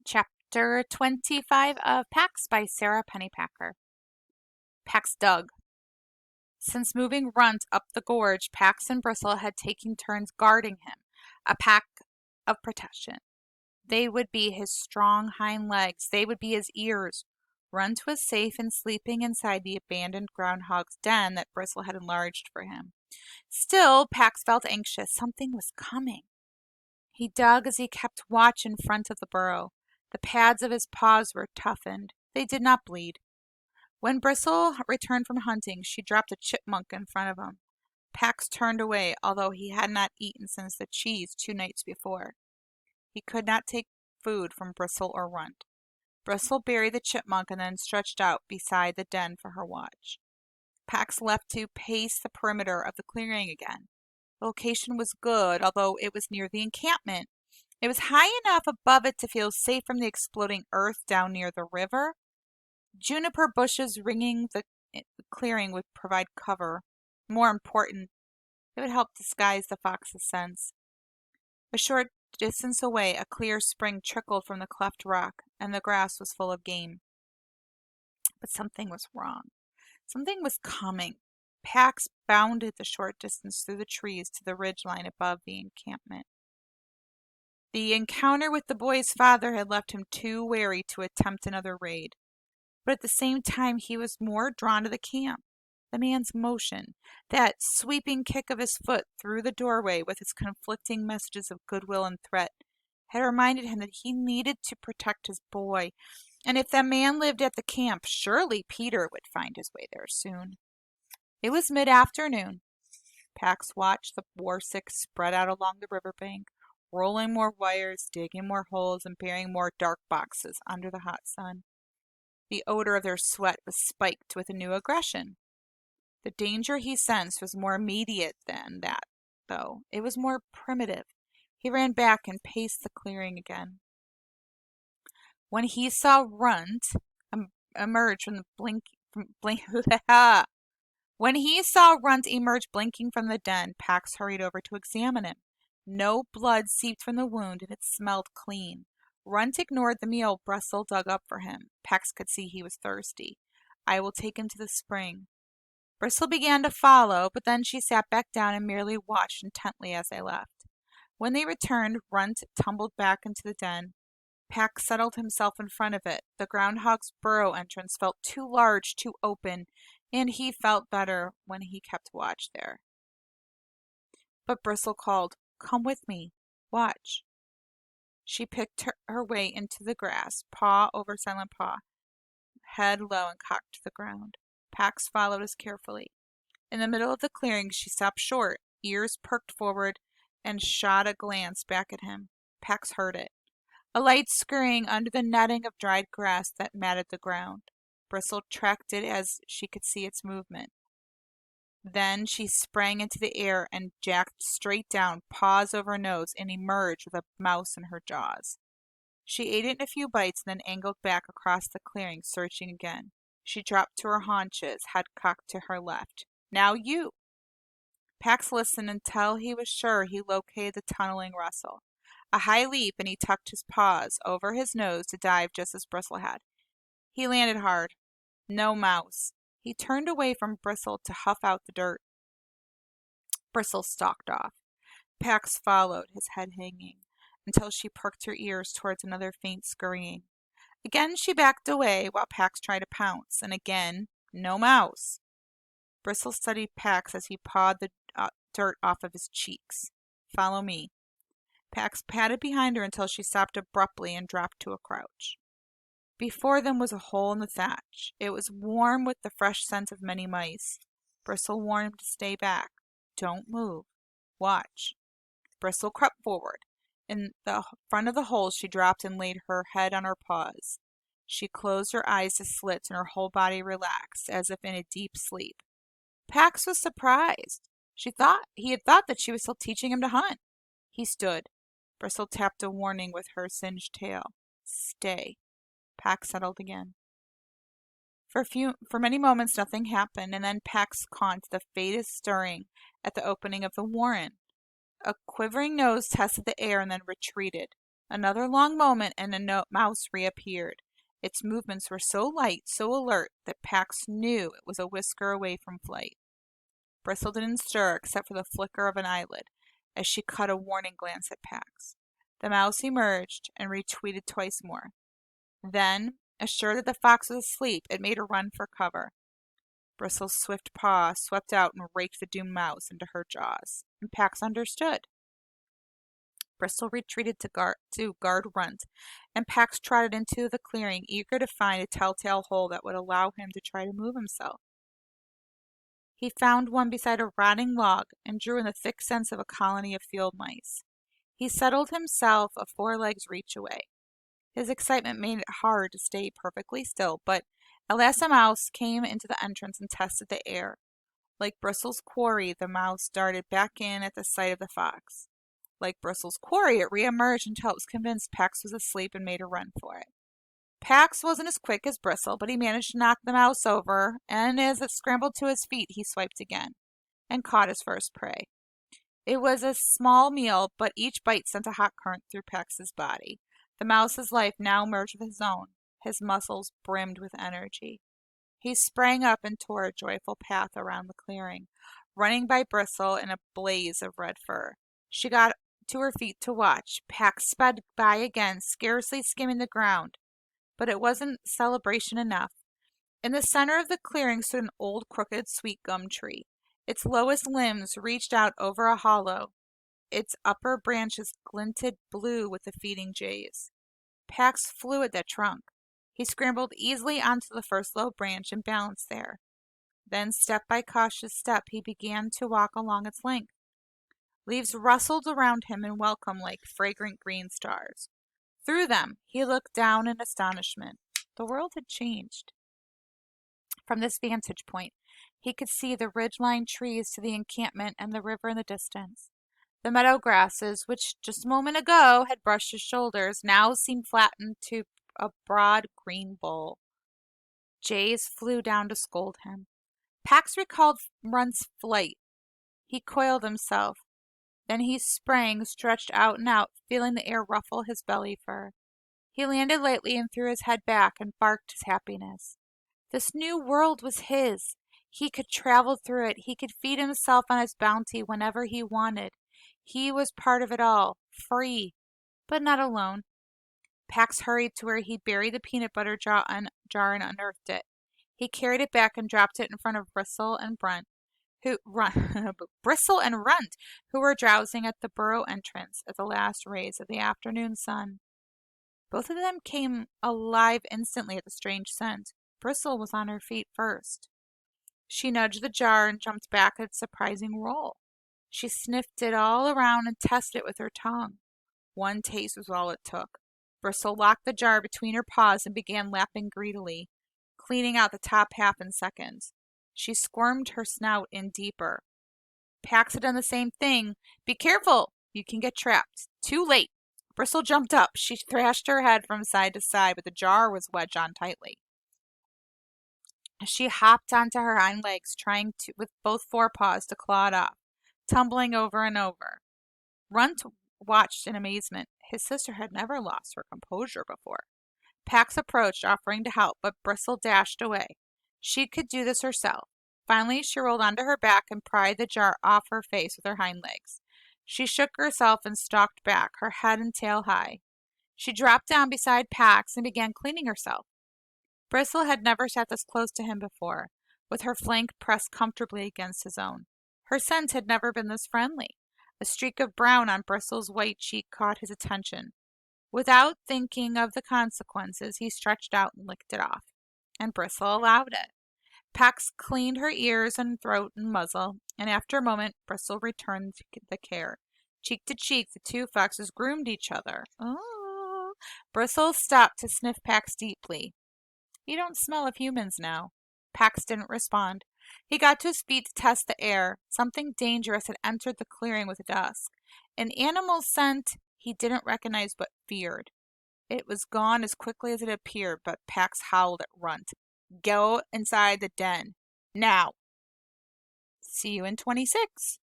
Chapter 25 of Pax by Sarah Pennypacker. Pax dug. Since moving Runt up the gorge, Pax and Bristle had taken turns guarding him, a pack of protection. They would be his strong hind legs. They would be his ears. Runt was safe and sleeping inside the abandoned groundhog's den that Bristle had enlarged for him. Still, Pax felt anxious. Something was coming. He dug as he kept watch in front of the burrow. The pads of his paws were toughened. They did not bleed. When Bristle returned from hunting, she dropped a chipmunk in front of him. Pax turned away, although he had not eaten since the cheese 2 nights before. He could not take food from Bristle or Runt. Bristle buried the chipmunk and then stretched out beside the den for her watch. Pax left to pace the perimeter of the clearing again. The location was good, although it was near the encampment. It was high enough above it to feel safe from the exploding earth down near the river. Juniper bushes ringing the clearing would provide cover. More important, it would help disguise the fox's scents. A short distance away, a clear spring trickled from the cleft rock, and the grass was full of game. But something was wrong. Something was coming. Pax bounded the short distance through the trees to the ridgeline above the encampment. The encounter with the boy's father had left him too wary to attempt another raid. But at the same time, he was more drawn to the camp. The man's motion, that sweeping kick of his foot through the doorway with its conflicting messages of goodwill and threat, had reminded him that he needed to protect his boy. And if that man lived at the camp, surely Peter would find his way there soon. It was mid-afternoon. Pax watched the warsticks spread out along the riverbank, rolling more wires, digging more holes, and burying more dark boxes under the hot sun. The odor of their sweat was spiked with a new aggression. The danger he sensed was more immediate than that, though. It was more primitive. He ran back and paced the clearing again. When he saw Runt emerge from the When he saw Runt emerge blinking from the den, Pax hurried over to examine him. No blood seeped from the wound, and it smelled clean. Runt ignored the meal Bristle dug up for him. Pax could see he was thirsty. "I will take him to the spring." Bristle began to follow, but then she sat back down and merely watched intently as they left. When they returned, Runt tumbled back into the den. Pax settled himself in front of it. The groundhog's burrow entrance felt too large, too open, and he felt better when he kept watch there. But Bristle called, "Come with me. Watch." She picked her way into the grass, paw over silent paw, head low and cocked to the ground. Pax followed as carefully. In the middle of the clearing, she stopped short, ears perked forward, and shot a glance back at him. Pax heard it. A light scurrying under the netting of dried grass that matted the ground. Bristle tracked it as she could see its movement. Then she sprang into the air and jacked straight down, paws over nose, and emerged with a mouse in her jaws. She ate it in a few bites and then angled back across the clearing, searching again. She dropped to her haunches, head cocked to her left. "Now you!" Pax listened until he was sure he located the tunneling rustle. A high leap, and he tucked his paws over his nose to dive just as Bristle had. He landed hard. No mouse. He turned away from Bristle to huff out the dirt. Bristle stalked off. Pax followed, his head hanging, until she perked her ears towards another faint scurrying. Again she backed away while Pax tried to pounce, and again, no mouse. Bristle studied Pax as he pawed the dirt off of his cheeks. "Follow me." Pax padded behind her until she stopped abruptly and dropped to a crouch. Before them was a hole in the thatch. It was warm with the fresh scent of many mice. Bristle warned him to stay back. "Don't move. Watch." Bristle crept forward. In the front of the hole she dropped and laid her head on her paws. She closed her eyes to slits and her whole body relaxed, as if in a deep sleep. Pax was surprised. He had thought that she was still teaching him to hunt. He stood. Bristle tapped a warning with her singed tail. "Stay." Pax settled again. For many moments nothing happened, and then Pax caught the faintest stirring at the opening of the warren. A quivering nose tested the air and then retreated. Another long moment and a mouse reappeared. Its movements were so light, so alert, that Pax knew it was a whisker away from flight. Bristle didn't stir except for the flicker of an eyelid as she caught a warning glance at Pax. The mouse emerged and retweeted twice more. Then, assured that the fox was asleep, it made a run for cover. Bristle's swift paw swept out and raked the doomed mouse into her jaws, and Pax understood. Bristle retreated to guard Runt, and Pax trotted into the clearing, eager to find a telltale hole that would allow him to try to move himself. He found one beside a rotting log and drew in the thick scents of a colony of field mice. He settled himself a 4 legs reach away. His excitement made it hard to stay perfectly still, but at last a mouse came into the entrance and tested the air. Like Bristle's quarry, the mouse darted back in at the sight of the fox. Like Bristle's quarry, it reemerged until it was convinced Pax was asleep and made a run for it. Pax wasn't as quick as Bristle, but he managed to knock the mouse over, and as it scrambled to his feet, he swiped again and caught his first prey. It was a small meal, but each bite sent a hot current through Pax's body. The mouse's life now merged with his own. His muscles brimmed with energy. He sprang up and tore a joyful path around the clearing, running by Bristle in a blaze of red fur. She got to her feet to watch. Pax sped by again, scarcely skimming the ground. But it wasn't celebration enough. In the center of the clearing stood an old crooked sweet gum tree. Its lowest limbs reached out over a hollow. Its upper branches glinted blue with the feeding jays. Pax flew at that trunk. He scrambled easily onto the first low branch and balanced there. Then, step by cautious step, he began to walk along its length. Leaves rustled around him in welcome like fragrant green stars. Through them, he looked down in astonishment. The world had changed. From this vantage point, he could see the ridge-lined trees to the encampment and the river in the distance. The meadow grasses, which just a moment ago had brushed his shoulders, now seemed flattened to a broad green bowl. Jays flew down to scold him. Pax recalled Runt's flight. He coiled himself. Then he sprang, stretched out and out, feeling the air ruffle his belly fur. He landed lightly and threw his head back and barked his happiness. This new world was his. He could travel through it. He could feed himself on its bounty whenever he wanted. He was part of it all, free, but not alone. Pax hurried to where he buried the peanut butter jar and unearthed it. He carried it back and dropped it in front of Bristle and Runt, who were drowsing at the burrow entrance at the last rays of the afternoon sun. Both of them came alive instantly at the strange scent. Bristle was on her feet first. She nudged the jar and jumped back at its surprising roll. She sniffed it all around and tested it with her tongue. One taste was all it took. Bristle locked the jar between her paws and began lapping greedily, cleaning out the top half in seconds. She squirmed her snout in deeper. Pax had done the same thing. "Be careful! You can get trapped." Too late. Bristle jumped up. She thrashed her head from side to side, but the jar was wedged on tightly. She hopped onto her hind legs, trying to, with both forepaws, to claw it off, tumbling over and over. Runt watched in amazement. His sister had never lost her composure before. Pax approached, offering to help, but Bristle dashed away. She could do this herself. Finally, she rolled onto her back and pried the jar off her face with her hind legs. She shook herself and stalked back, her head and tail high. She dropped down beside Pax and began cleaning herself. Bristle had never sat this close to him before, with her flank pressed comfortably against his own. Her scent had never been this friendly. A streak of brown on Bristle's white cheek caught his attention. Without thinking of the consequences, he stretched out and licked it off, and Bristle allowed it. Pax cleaned her ears and throat and muzzle, and after a moment, Bristle returned the care. Cheek to cheek, the two foxes groomed each other. Oh! Bristle stopped to sniff Pax deeply. "You don't smell of humans now." Pax didn't respond. He got to his feet to test the air. Something dangerous had entered the clearing with dusk. An animal scent he didn't recognize but feared. It was gone as quickly as it appeared, but Pax howled at Runt. "Go inside the den. Now." See you in 26.